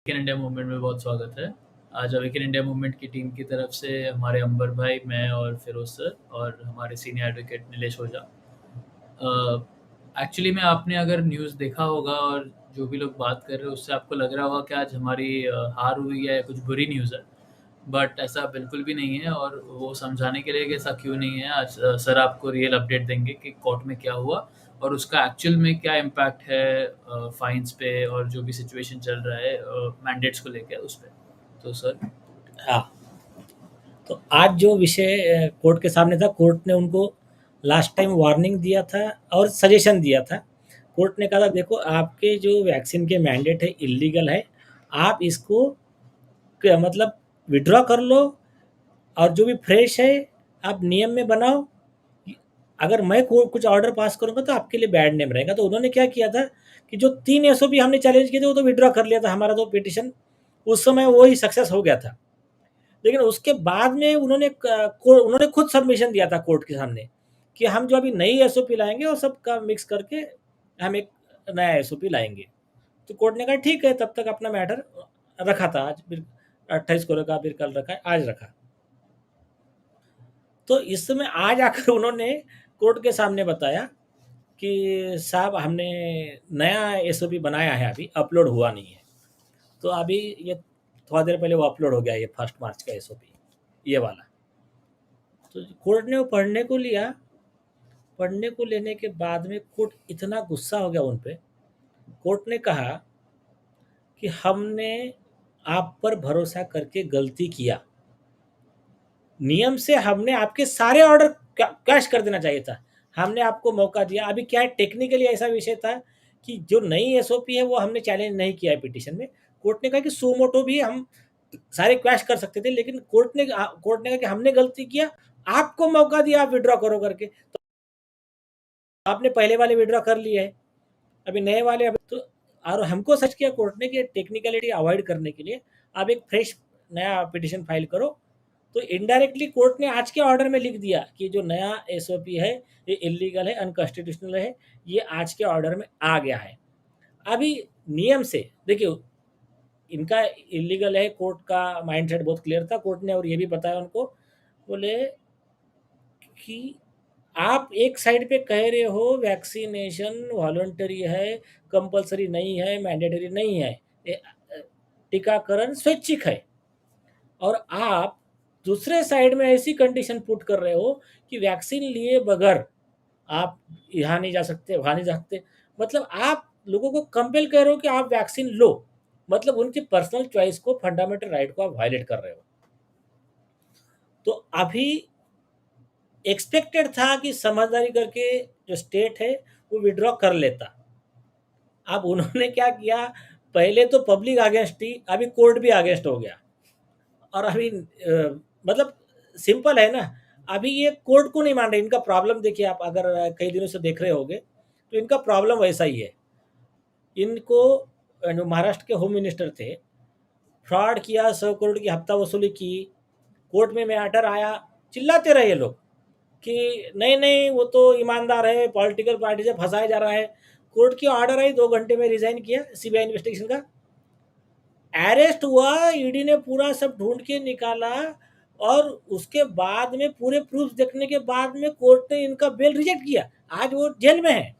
Awaken India movement में बहुत स्वागत है। आज अवेकन इंडिया मूवमेंट की टीम की तरफ से हमारे अंबर भाई, मैं और फिरोज सर और हमारे सीनियर एडवोकेट नीलेश ओझा। एक्चुअली में आपने अगर न्यूज़ देखा होगा और जो भी लोग बात कर रहे हैं उससे आपको लग रहा होगा कि आज हमारी हार हुई है, कुछ बुरी न्यूज़ है। बट ऐसा बिल्कुल भी नहीं है और वो समझाने के लिए कि ऐसा क्यों नहीं है, आज सर आपको रियल अपडेट देंगे कि कोर्ट में क्या हुआ और उसका एक्चुअल में क्या इम्पैक्ट है फाइन्स पे और जो भी सिचुएशन चल रहा है मैंडेट्स को लेके उस पे। तो सर। हाँ, तो आज जो विषय कोर्ट के सामने था, कोर्ट ने उनको लास्ट टाइम वार्निंग दिया था और सजेशन दिया था। कोर्ट ने कहा था देखो आपके जो वैक्सीन के मैंडेट है इल्लीगल है, आप इसको मतलब विड्रॉ कर लो और जो भी फ्रेश है आप नियम में बनाओ। अगर मैं कुछ ऑर्डर पास करूंगा तो आपके लिए बैड नेम रहेगा। तो उन्होंने क्या किया था कि जो 3 एसओपी हमने चैलेंज किए थे वो तो विड्रॉ कर लिया था, हमारा तो पिटिशन उस समय वो ही सक्सेस हो गया था। लेकिन उसके बाद में उन्होंने खुद सबमिशन दिया था कोर्ट के सामने कि हम जो अभी नई एसओपी लाएंगे और सबका मिक्स करके हम एक नया एसओपी लाएंगे। तो कोर्ट ने कहा ठीक है, तब तक अपना मैटर रखा था। आज फिर 28 को रखा, फिर कल रखा, आज रखा। तो इस समय आज आकर उन्होंने कोर्ट के सामने बताया कि साहब हमने नया एसओपी बनाया है, अभी अपलोड हुआ नहीं है। तो अभी ये थोड़ा देर पहले वो अपलोड हो गया, ये 1 मार्च का एसओपी, ये वाला। तो कोर्ट ने वो पढ़ने को लिया। पढ़ने को लेने के बाद में कोर्ट इतना गुस्सा हो गया उन पे। कोर्ट ने कहा कि हमने आप पर भरोसा करके गलती किया। नियम से हमने आपके सारे ऑर्डर कैश कर देना चाहिए था। हमने आपको मौका दिया। अभी क्या है, टेक्निकली ऐसा विषय था कि जो नई एसओपी है वो हमने चैलेंज नहीं किया है पिटिशन में। कोर्ट ने कहा कि सो मोटो भी हम सारे क्वैश कर सकते थे, लेकिन कोर्ट ने कहा कि हमने गलती किया, आपको मौका दिया, आप विड्रॉ करो करके। तो आपने पहले वाले विड्रॉ कर लिए है, अभी नए वाले अभी तो। और हमको सच किया कोर्ट ने कि टेक्निकलिटी अवॉइड करने के लिए आप एक फ्रेश नया पिटिशन फाइल करो। तो इनडायरेक्टली कोर्ट ने आज के ऑर्डर में लिख दिया कि जो नया एसओपी है ये इलीगल है, अनकॉन्स्टिट्यूशनल है। ये आज के ऑर्डर में आ गया है। अभी नियम से देखिए, इनका इलीगल है, कोर्ट का माइंडसेट बहुत क्लियर था। कोर्ट ने और ये भी बताया उनको, बोले कि आप एक साइड पे कह रहे हो वैक्सीनेशन वॉलंटरी है, कंपलसरी नहीं है, मैंडेटरी नहीं है, टीकाकरण स्वैच्छिक है। और आप दूसरे साइड में ऐसी कंडीशन पुट कर रहे हो कि वैक्सीन लिए बगैर आप यहाँ नहीं जा सकते, वहाँ नहीं जा सकते। मतलब आप लोगों को कंपेल कर रहे हो कि आप वैक्सीन लो। मतलब उनकी पर्सनल चॉइस को, फंडामेंटल राइट को आप वायलेट कर रहे हो। तो अभी एक्सपेक्टेड था कि समझदारी करके जो स्टेट है वो विड्रॉ कर लेता। अब उन्होंने क्या किया, पहले तो पब्लिक अगेंस्ट थी, अभी कोर्ट भी अगेंस्ट हो गया। और अभी मतलब सिंपल है ना, अभी ये कोर्ट को नहीं मान रहे। इनका प्रॉब्लम देखिए, आप अगर कई दिनों से देख रहे होंगे तो इनका प्रॉब्लम वैसा ही है। इनको जो महाराष्ट्र के होम मिनिस्टर थे, फ्रॉड किया, 100 करोड़ की हफ्ता वसूली की, कोर्ट में मैटर आया, चिल्लाते रहे ये लोग कि नहीं नहीं वो तो ईमानदार है, पॉलिटिकल पार्टी से फंसाया जा रहा है। कोर्ट की ऑर्डर आई, 2 घंटे में रिजाइन किया सीबीआई इन्वेस्टिगेशन का। अरेस्ट हुआ, ईडी ने पूरा सब ढूंढ के निकाला और उसके बाद में पूरे प्रूफ देखने के बाद में कोर्ट ने इनका बेल रिजेक्ट किया। आज वो जेल में है।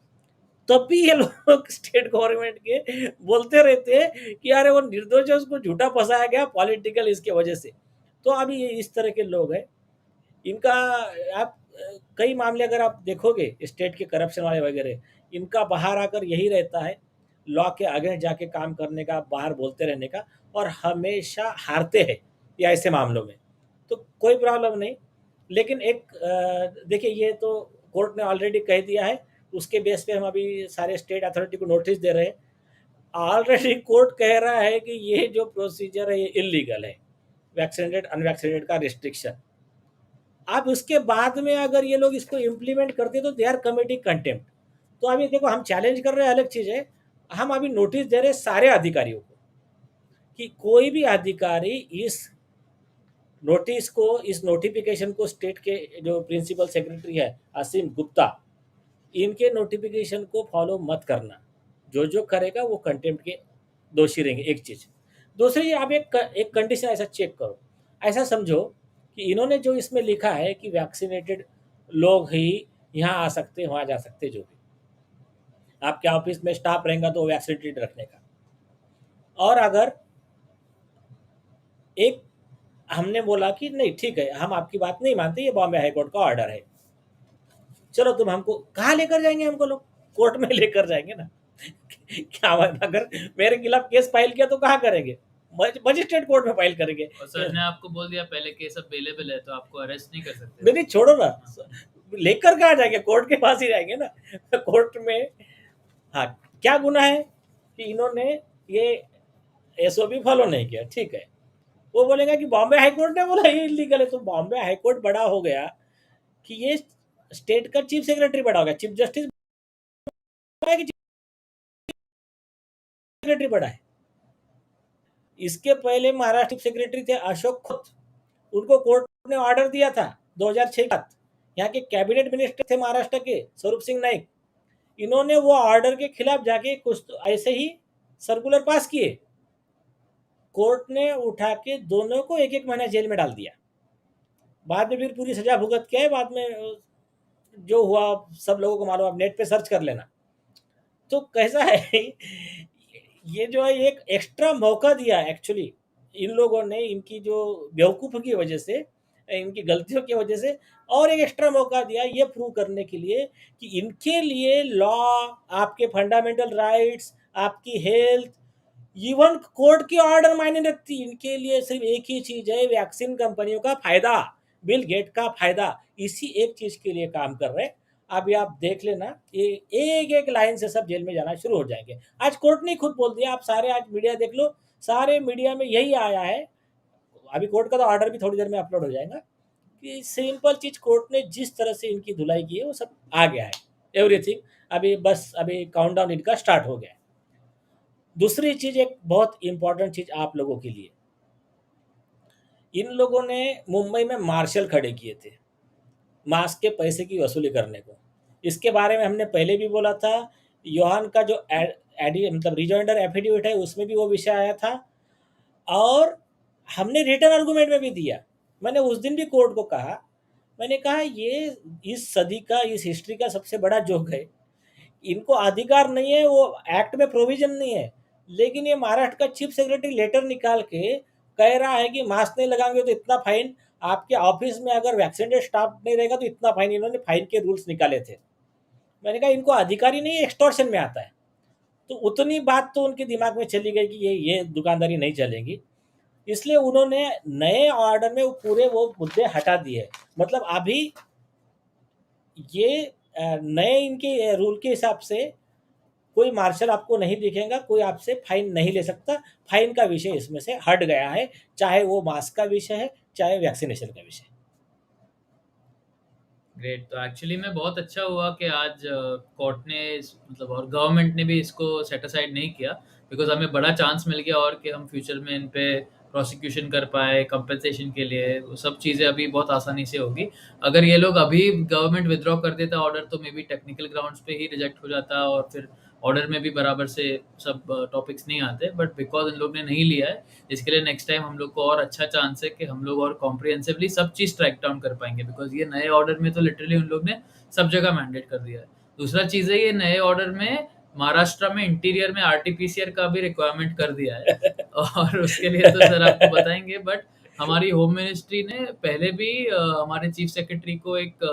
तब भी ये लोग स्टेट गवर्नमेंट के बोलते रहते हैं कि अरे वो निर्दोष है, उसको झूठा फंसाया गया पॉलिटिकल इसके वजह से। तो अभी ये इस तरह के लोग हैं। इनका आप कई मामले अगर आप देखोगे स्टेट के करप्शन वाले वगैरह, इनका बाहर आकर यही रहता है, लॉ के अगेंस्ट जाके काम करने का, बाहर बोलते रहने का, और हमेशा हारते हैं ये ऐसे मामलों में। तो कोई प्रॉब्लम नहीं। लेकिन एक देखिए, ये तो कोर्ट ने ऑलरेडी कह दिया है, उसके बेस पे हम अभी सारे स्टेट अथॉरिटी को नोटिस दे रहे हैं। ऑलरेडी कोर्ट कह रहा है कि ये जो प्रोसीजर है ये इलीगल है, वैक्सीनेटेड अनवैक्सीनेटेड का रिस्ट्रिक्शन। अब उसके बाद में अगर ये लोग इसको इम्प्लीमेंट करते तो दे आर कमिटिंग कंटेम्प्ट। तो अभी देखो, हम चैलेंज कर रहे हैं अलग चीज़ है, हम अभी नोटिस दे रहे हैं सारे अधिकारियों को कि कोई भी अधिकारी इस नोटिस को, इस नोटिफिकेशन को, स्टेट के जो प्रिंसिपल सेक्रेटरी है असीम गुप्ता, इनके नोटिफिकेशन को फॉलो मत करना। जो जो करेगा वो कंटेम्प्ट के दोषी रहेंगे। एक चीज़, दूसरी, आप एक कंडीशन ऐसा चेक करो, ऐसा समझो कि इन्होंने जो इसमें लिखा है कि वैक्सीनेटेड लोग ही यहाँ आ सकते, वहाँ जा सकते, जो भी आपके ऑफिस में स्टाफ रहेगा तो वैक्सीनेटेड रखने का। और अगर एक हमने बोला कि नहीं ठीक है, हम आपकी बात नहीं मानते, ये बॉम्बे हाई कोर्ट का ऑर्डर है, चलो तुम हमको कहाँ लेकर जाएंगे, हमको लोग कोर्ट में लेकर जाएंगे ना। क्या अगर मेरे खिलाफ केस फाइल किया तो कहाँ करेंगे, मजिस्ट्रेट कोर्ट में फाइल करेंगे। और सर ने आपको बोल दिया पहले केस अवेलेबल है तो आपको अरेस्ट नहीं कर सकते नहीं वो। नहीं, छोड़ो ना, लेकर कहाँ जाएंगे, कोर्ट के पास ही जाएंगे ना। कोर्ट में, हाँ, क्या गुना है कि इन्होंने ये एसओपी फॉलो नहीं किया, ठीक है, वो बोलेगा कि बॉम्बे हाई कोर्ट ने बोला ये इलीगल है, तो बॉम्बे हाई कोर्ट बड़ा हो गया कि ये स्टेट का चीफ सेक्रेटरी बड़ा हो गया, चीफ जस्टिस बड़ा है कि चीफ सेक्रेटरी बड़ा है। इसके पहले महाराष्ट्र चीफ सेक्रेटरी थे अशोक खोत, उनको कोर्ट ने ऑर्डर दिया था 2006 के बाद। यहाँ के कैबिनेट मिनिस्टर थे महाराष्ट्र के स्वरूप सिंह नाइक, इन्होंने वो ऑर्डर के खिलाफ जाके कुछ तो ऐसे ही सर्कुलर पास किए, कोर्ट ने उठा के दोनों को एक एक महीना जेल में डाल दिया। बाद में फिर पूरी सजा भुगत के, बाद में जो हुआ सब लोगों को मालूम, आप नेट पे सर्च कर लेना। तो कैसा है, ये जो है एक एक्स्ट्रा मौका दिया एक्चुअली इन लोगों ने, इनकी जो बेवकूफ़ की वजह से, इनकी गलतियों की वजह से, और एक एक्स्ट्रा मौका दिया ये प्रूव करने के लिए कि इनके लिए लॉ, आपके फंडामेंटल राइट्स, आपकी हेल्थ, इवन कोर्ट की ऑर्डर मायने रखती, इनके लिए सिर्फ एक ही चीज़ है, वैक्सीन कंपनियों का फायदा, बिल गेट का फायदा, इसी एक चीज़ के लिए काम कर रहे हैं। अभी आप देख लेना, ये एक एक लाइन से सब जेल में जाना शुरू हो जाएंगे। आज कोर्ट ने खुद बोल दिया, आप सारे आज मीडिया देख लो, सारे मीडिया में यही आया है। अभी कोर्ट का तो ऑर्डर भी थोड़ी देर में अपलोड हो जाएगा कि सिंपल चीज कोर्ट ने जिस तरह से इनकी धुलाई की है वो सब आ गया है, एवरीथिंग। अभी बस अभी काउंटडाउन इनका स्टार्ट हो गया है। दूसरी चीज, एक बहुत इंपॉर्टेंट चीज आप लोगों के लिए, इन लोगों ने मुंबई में मार्शल खड़े किए थे मास्क के पैसे की वसूली करने को। इसके बारे में हमने पहले भी बोला था, योहान का जो मतलब रिजॉइंडर एफिडेविट है उसमें भी वो विषय आया था, और हमने रिटर्न आर्गूमेंट में भी दिया। मैंने उस दिन भी कोर्ट को कहा, मैंने कहा ये इस सदी का, इस हिस्ट्री का सबसे बड़ा जोक है, इनको अधिकार नहीं है, वो एक्ट में प्रोविजन नहीं है, लेकिन ये महाराष्ट्र का चीफ सेक्रेटरी लेटर निकाल के कह रहा है कि मास्क नहीं लगाएंगे तो इतना फाइन, आपके ऑफिस में अगर वैक्सीनेटेड स्टाफ नहीं रहेगा तो इतना फाइन। इन्होंने फाइन के रूल्स निकाले थे। मैंने कहा इनको अधिकार ही नहीं है, एक्सटॉर्शन में आता है। तो उतनी बात तो उनके दिमाग में चली गई कि ये दुकानदारी नहीं चलेगी, इसलिए उन्होंने नए ऑर्डर में वो पूरे वो मुद्दे हटा दिए। मतलब अभी ये नए इनके रूल के हिसाब से कोई मार्शल आपको नहीं दिखेगा, कोई आपसे फाइन नहीं ले सकता, फाइन का विषय इसमें से हट गया है, चाहे वो मास्क का विषय है, चाहे वैक्सीनेशन का विषय। ग्रेट। तो एक्चुअली में बहुत अच्छा हुआ कि आज कोर्ट ने मतलब और गवर्नमेंट ने भी इसको सेट असाइड नहीं किया, बिकॉज हमें बड़ा चांस मिल गया और कि हम फ्यूचर में इन पे प्रोसिक्यूशन कर पाए कंपनसेशन के लिए। वो सब चीज़ें अभी बहुत आसानी से होगी। अगर ये लोग अभी गवर्नमेंट विदड्रॉ कर देता ऑर्डर तो मे बी टेक्निकल ग्राउंड्स पे ही रिजेक्ट हो जाता और फिर ऑर्डर में भी बराबर से सब टॉपिक्स नहीं आते, बट बिकॉज इन लोग ने नहीं लिया है, इसके लिए नेक्स्ट टाइम हम लोग को और अच्छा चांस है कि हम लोग और कॉम्प्रिहेंसिवली सब चीज़ ट्रैक डाउन कर पाएंगे, बिकॉज ये नए ऑर्डर में तो लिटरली उन लोग ने सब जगह मैंडेट कर दिया है। दूसरा चीज़ है, ये नए ऑर्डर में महाराष्ट्र में इंटीरियर में आरटीपीसीआर का भी रिक्वायरमेंट कर दिया है और उसके लिए तो सर आपको बताएंगे, बट हमारी होम मिनिस्ट्री ने पहले भी हमारे चीफ सेक्रेटरी को एक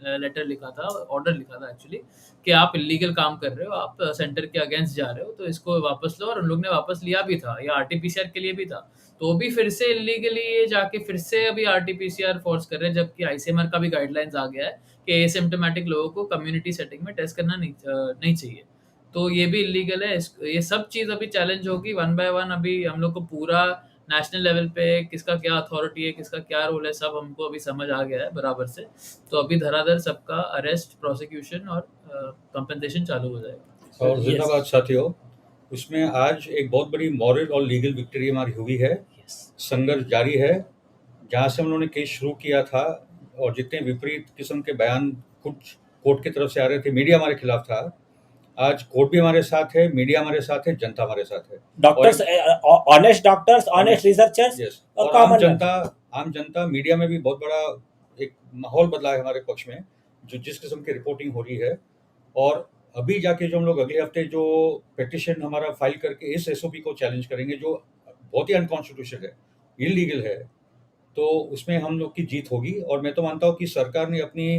लेटर लिखा था, ऑर्डर लिखा था एक्चुअली, कि आप इलीगल काम कर रहे हो, आप सेंटर के अगेंस्ट जा रहे हो, तो इसको वापस लो। और उन लोग ने वापस लिया भी था, या आरटीपीसीआर के लिए भी था, तो भी फिर से इलीगली ये जाके फिर से अभी आरटीपीसीआर फोर्स कर रहे हैं, जबकि आईसीएमआर का भी गाइडलाइंस आ गया है कि एसिम्प्टोमेटिक लोगों को कम्युनिटी सेटिंग में टेस्ट करना नहीं चाहिए। तो ये भी इलीगल है। ये सब चीज़ अभी चैलेंज होगी वन बाय वन। अभी हम लोग को पूरा नेशनल लेवल पे किसका क्या अथॉरिटी है, किसका क्या रोल है, सब हमको अभी समझ आ गया है बराबर से। तो अभी धराधर सबका अरेस्ट, प्रोसिक्यूशन और कंपनसेशन चालू हो जाएगा। और जिंदाबाद साथियों, उसमें आज एक बहुत बड़ी मॉरल और लीगल विक्ट्री हमारी हुई है। संघर्ष जारी है। जहाँ से हम लोगों ने केस शुरू किया था और जितने विपरीत किस्म के बयान कुछ कोर्ट की तरफ से आ रहे थे, मीडिया हमारे खिलाफ था, आज कोर्ट भी हमारे साथ है, मीडिया हमारे साथ है, जनता हमारे साथ है। Doctors, honest doctors, honest researchers yes, और और कॉमन मैन। आम जनता मीडिया में भी बहुत बड़ा एक माहौल बदला है हमारे पक्ष में, जो जिस किस्म की रिपोर्टिंग हो रही है। और अभी जाके जो हम लोग अगले हफ्ते जो पिटीशन हमारा फाइल करके इस एसओपी को चैलेंज करेंगे, जो बहुत ही अनकॉन्स्टिट्यूशनल है, इलीगल है, तो उसमें हम लोग की जीत होगी। और मैं तो मानता हूँ कि सरकार ने अपनी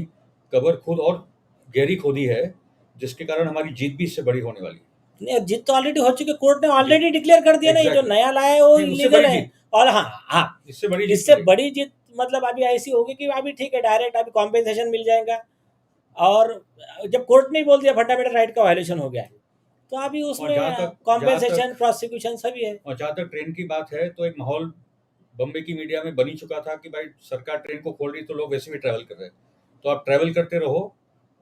कबर खुद और गहरी खोदी है, जिसके कारण हमारी जीत भी इससे बड़ी होने वाली है। नहीं, जीत तो ऑलरेडी हो चुकी है, कोर्ट ने ऑलरेडी डिक्लेयर कर दिया ना, ये जो एग्जैक्टली, नया लाया है वो नहीं, उससे इलीगल बड़ी है। जीत, और हाँ हाँ, इससे बड़ी जीत इससे मिलेगी। बड़ी जीत मतलब अभी ऐसी होगी कि अभी ठीक है, डायरेक्ट अभी कॉम्पेंसेशन मिल जाएगा। और जब कोर्ट ने ही बोल दिया फंडामेंटल राइट का वायलेशन हो गया है, तो अभी और उसमें जहाँ तक कॉम्पेंसेशन, प्रोसिक्यूशन सभी है। ट्रेन की बात है, तो एक माहौल बम्बई की मीडिया में बन ही चुका था कि भाई सरकार ट्रेन को खोल रही तो लोग वैसे भी ट्रैवल कर रहे हैं। तो आप ट्रैवल करते रहो,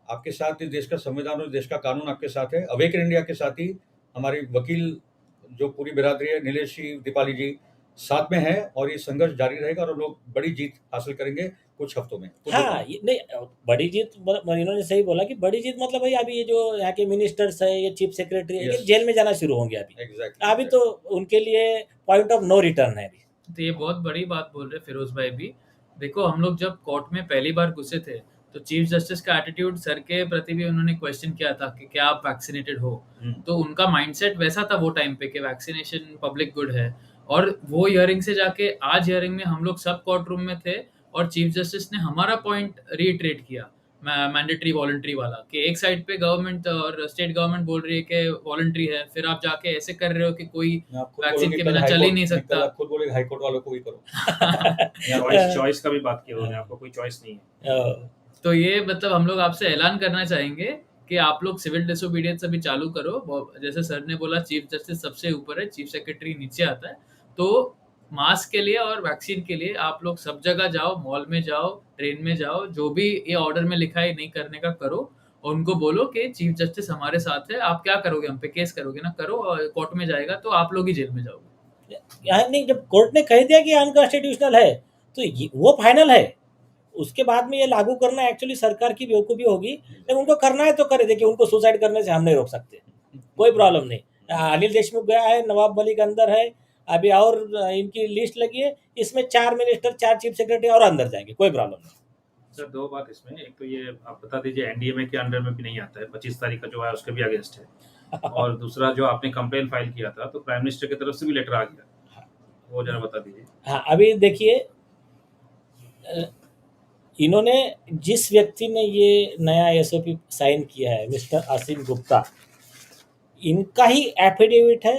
आपके साथ इस देश का संविधान और देश का कानून आपके साथ है। अवेकन इंडिया के साथ ही हमारे वकील जो पूरी बिरादरी है, नीलेश जी, दीपाली जी साथ में है, और ये संघर्ष जारी रहेगा और हम लोग बड़ी जीत हासिल करेंगे कुछ हफ्तों में, कुछ दिनों हाँ, में। ये नहीं, बड़ी जीत इन्होंने सही बोला कि बड़ी जीत मतलब भाई अभी ये जो यहाँ के मिनिस्टर्स है, ये चीफ सेक्रेटरी है, ये यस, जेल में जाना शुरू होंगे अभी। एग्जैक्टली, अभी तो उनके लिए पॉइंट ऑफ नो रिटर्न है अभी। तो ये बहुत बड़ी बात बोल रहे फिरोज भाई भी। देखो, हम लोग जब कोर्ट में पहली बार घुसे थे, तो चीफ जस्टिस का एटीट्यूड सर के प्रति भी उन्होंने क्वेश्चन किया था कि क्या आप वैक्सीनेटेड हो। तो उनका माइंडसेट वैसा था वो टाइम पे कि वैक्सीनेशन पब्लिक गुड है। और वो हियरिंग से जाके आज हियरिंग में हम लोग सब कोर्ट रूम में थे, और चीफ जस्टिस ने हमारा पॉइंट रीइटरेट किया, मैंडेटरी वॉलंटरी वाला, कि एक साइड पे गवर्नमेंट और स्टेट गवर्नमेंट बोल रही है कि वॉलंटरी है, फिर आप जाके ऐसे कर रहे हो कि कोई आप खुद वैक्सीन बोलोगे के कल बिना चल ही नहीं कल सकता। आप खुद बोलोगे हाईकोर्ट वालों को भी करो। चॉइस का भी बात किया उन्होंने, आपको कोई चॉइस नहीं है। तो ये मतलब हम लोग आपसे ऐलान करना चाहेंगे कि आप लोग सिविल डिसोबीडियंस अभी चालू करो। जैसे सर ने बोला, चीफ जस्टिस सबसे ऊपर है, चीफ सेक्रेटरी नीचे आता है। तो मास्क के लिए और वैक्सीन के लिए आप लोग सब जगह जाओ, मॉल में जाओ, ट्रेन में जाओ, जो भी ये ऑर्डर में लिखा है नहीं करने का करो, और उनको बोलो कि चीफ जस्टिस हमारे साथ है। आप क्या करोगे, हम पे केस करोगे ना, करो, और कोर्ट में जाएगा तो आप लोग ही जेल में जाओगे। यहाँ नहीं, जब कोर्ट ने कह दिया कि अनकॉन्स्टिट्यूशनल है, तो वो फाइनल है। उसके बाद में ये लागू करना एक्चुअली सरकार की बेवकूफ़ी होगी, लेकिन उनको करना है तो करे। देखिए, उनको सुसाइड करने से हम नहीं रोक सकते, कोई प्रॉब्लम नहीं। अनिल देशमुख गया है, नवाब मलिक अंदर है अभी, और इनकी लिस्ट लगी है, इसमें 4 मिनिस्टर, 4 चीफ सेक्रेटरी और अंदर जाएंगे, कोई प्रॉब्लम नहीं। सर, दो बात इसमें, एक तो ये आप बता दीजिए एनडीएमए के अंडर में भी नहीं आता है, 25 तारीख का जो है उसके भी अगेंस्ट है। और दूसरा, जो आपने कंप्लेन फाइल किया था, तो प्राइम मिनिस्टर की तरफ से भी लेटर आ गया, वो जरा बता दीजिए। हाँ, अभी देखिए, इन्होंने, जिस व्यक्ति ने ये नया एसओपी साइन किया है, मिस्टर असीम गुप्ता, इनका ही एफिडेविट है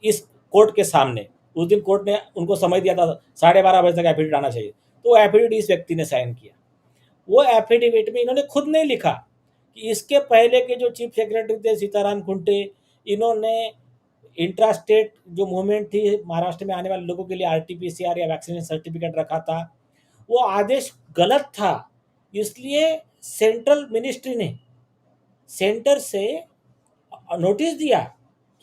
इस कोर्ट के सामने। उस दिन कोर्ट ने उनको समय दिया था 12:30 बजे तक एफिडेविट आना चाहिए, तो वो एफिडेविट इस व्यक्ति ने साइन किया। वो एफिडेविट में इन्होंने खुद नहीं लिखा कि इसके पहले के जो चीफ सेक्रेटरी थे सीताराम कुंटे, इन्होंने इंट्रा स्टेट जो मूवमेंट थी महाराष्ट्र में आने वाले लोगों के लिए आरटीपीसीआर या वैक्सीनेशन सर्टिफिकेट रखा था, वो आदेश गलत था। इसलिए सेंट्रल मिनिस्ट्री ने सेंटर से नोटिस दिया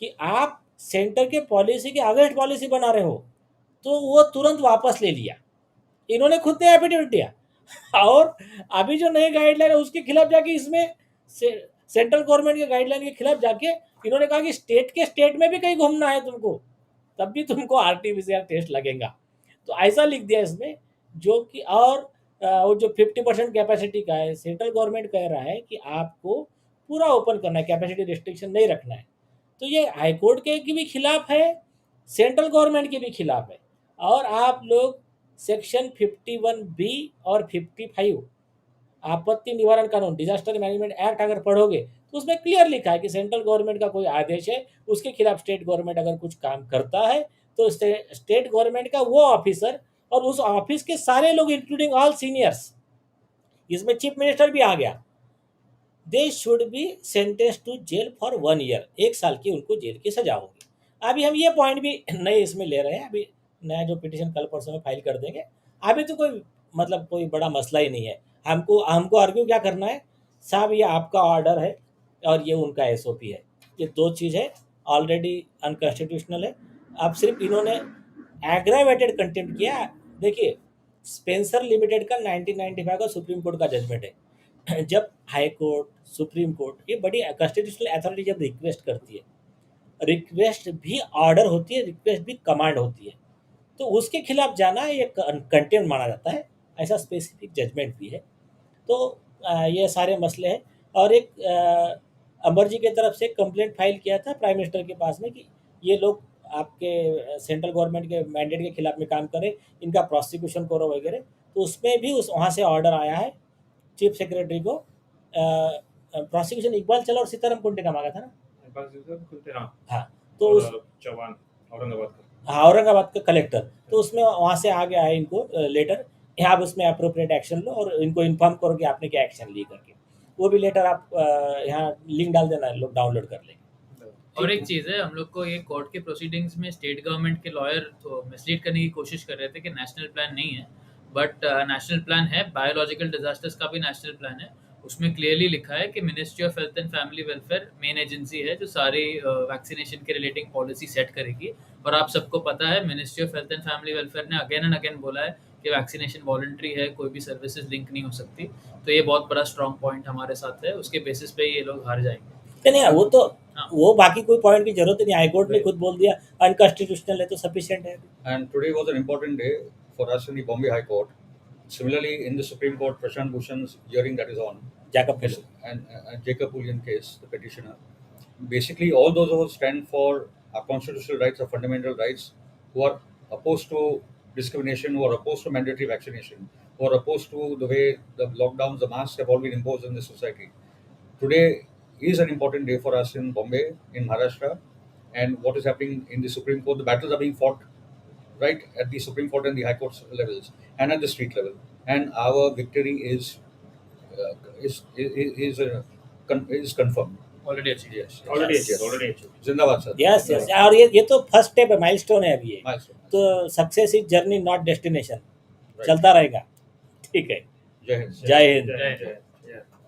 कि आप सेंटर के पॉलिसी के अगेंस्ट पॉलिसी बना रहे हो, तो वो तुरंत वापस ले लिया। इन्होंने खुद ने एफिडेविट दिया। और अभी जो नई गाइडलाइन है उसके खिलाफ जाके, इसमें सेंट्रल गवर्नमेंट के गाइडलाइन के खिलाफ जाके इन्होंने कहा कि स्टेट में भी कहीं घूमना है तुमको, तब भी तुमको आरटीपीसीआर टेस्ट लगेगा। तो ऐसा लिख दिया इसमें, जो कि और वो जो 50% कैपेसिटी का है, सेंट्रल गवर्नमेंट कह रहा है कि आपको पूरा ओपन करना है, कैपेसिटी रिस्ट्रिक्शन नहीं रखना है। तो ये हाईकोर्ट के भी खिलाफ है, सेंट्रल गवर्नमेंट के भी खिलाफ है। और आप लोग सेक्शन 51B और 55 आपत्ति निवारण कानून, डिजास्टर मैनेजमेंट एक्ट अगर पढ़ोगे तो उसमें क्लियर लिखा है कि सेंट्रल गवर्नमेंट का कोई आदेश है, उसके खिलाफ स्टेट गवर्नमेंट अगर कुछ काम करता है तो स्टेट गवर्नमेंट का वो ऑफिसर और उस ऑफिस के सारे लोग इंक्लूडिंग ऑल सीनियर्स, इसमें चीफ मिनिस्टर भी आ गया, they should be sentence to jail for 1 year, 1 साल की उनको जेल की सजा होगी। अभी हम ये पॉइंट भी नए इसमें ले रहे हैं, अभी नया जो पिटीशन कल परसों में फाइल कर देंगे। अभी तो कोई मतलब कोई बड़ा मसला ही नहीं है। हमको आर्ग्यू क्या करना है साहब, ये आपका ऑर्डर है और ये उनका एसओपी है, ये दो चीज़ है, ऑलरेडी अनकॉन्स्टिट्यूशनल है। अब सिर्फ इन्होंने एग्रावेटेड कंटेम्प्ट किया। देखिए, स्पेंसर लिमिटेड का 1995 का सुप्रीम कोर्ट का जजमेंट है, जब हाई कोर्ट, सुप्रीम कोर्ट, ये बड़ी कॉन्स्टिट्यूशनल अथॉरिटी जब रिक्वेस्ट करती है, रिक्वेस्ट भी ऑर्डर होती है, रिक्वेस्ट भी कमांड होती है, तो उसके खिलाफ जाना ये कंटेम्प्ट माना जाता है, ऐसा स्पेसिफिक जजमेंट भी है। तो ये सारे मसले हैं। और एक अमर जी की तरफ से कंप्लेंट फाइल किया था प्राइम मिनिस्टर के पास में कि ये लोग आपके सेंट्रल गवर्नमेंट के मैंडेट के खिलाफ में काम करें, इनका प्रोसिक्यूशन करो वगैरह। तो उसमें भी उस वहाँ से ऑर्डर आया है चीफ सेक्रेटरी को। प्रोसिक्यूशन इकबाल चला और सीताराम कुंटे का मांगा था ना। हाँ, तो उस चौहान औरंगाबाद का। हाँ, औरंगाबाद का कलेक्टर, तो उसमें वहाँ से आ गया है इनको लेटर, आप उसमें अप्रोप्रिएट एक्शन लो और इनको इन्फॉर्म करो कि आपने क्या एक्शन ली करके। वो भी लेटर आप यहाँ लिंक डाल देना, लोग डाउनलोड कर लेंगे। और एक चीज़ है, हम लोग को ये कोर्ट के प्रोसीडिंग्स में स्टेट गवर्नमेंट के लॉयर तो मिसलीड करने की कोशिश कर रहे थे कि नेशनल प्लान नहीं है, बट नेशनल प्लान है। बायोलॉजिकल डिजास्टर्स का भी नेशनल प्लान है। उसमें क्लियरली लिखा है कि ministry of health and family welfare main agency है जो सारी वैक्सीनेशन के रिलेटिंग पॉलिसी सेट करेगी। और आप सबको पता है ministry of health and family welfare ने अगेन एंड अगेन बोला है कि वैक्सीनेशन वॉलंटरी है, कोई भी सर्विसेज लिंक नहीं हो सकती। तो ये बहुत बड़ा स्ट्रॉन्ग पॉइंट हमारे साथ है, उसके बेसिस पे ये लोग हार जाएंगे। नहीं, वो तो हाँ। वो बाकी कोई पॉइंट की जरूरत ही नहीं, हाईकोर्ट ने खुद बोल दिया अनकॉन्स्टिट्यूशनल है तो सफिशिएंट है। And today was an important day for us in the Bombay High Court. Similarly, in the Supreme Court, Prashant Bhushan's hearing that is on, Jacob is- and Jacob Pullian case, the petitioner. Basically, all those who stand for our constitutional rights, our fundamental rights, who are opposed to discrimination, who are opposed to mandatory vaccination, who are opposed to the way the lockdowns, the masks have all been imposed in this society. Today is an important day for us in Bombay, in Maharashtra, and what is happening in the Supreme Court. The battles are being fought right at the Supreme Court and the High Court levels and at the street level. And our victory is confirmed. Already अच्छी Yes. Already Yes. achieved, already achieved. जिंदाबाद sir. Yes yes, और ये तो first step है, milestone है अभी ये। Milestone. तो success is journey not destination, Right. चलता रहेगा। ठीक है, जय हिंद. जय हिंद। जय हिंद।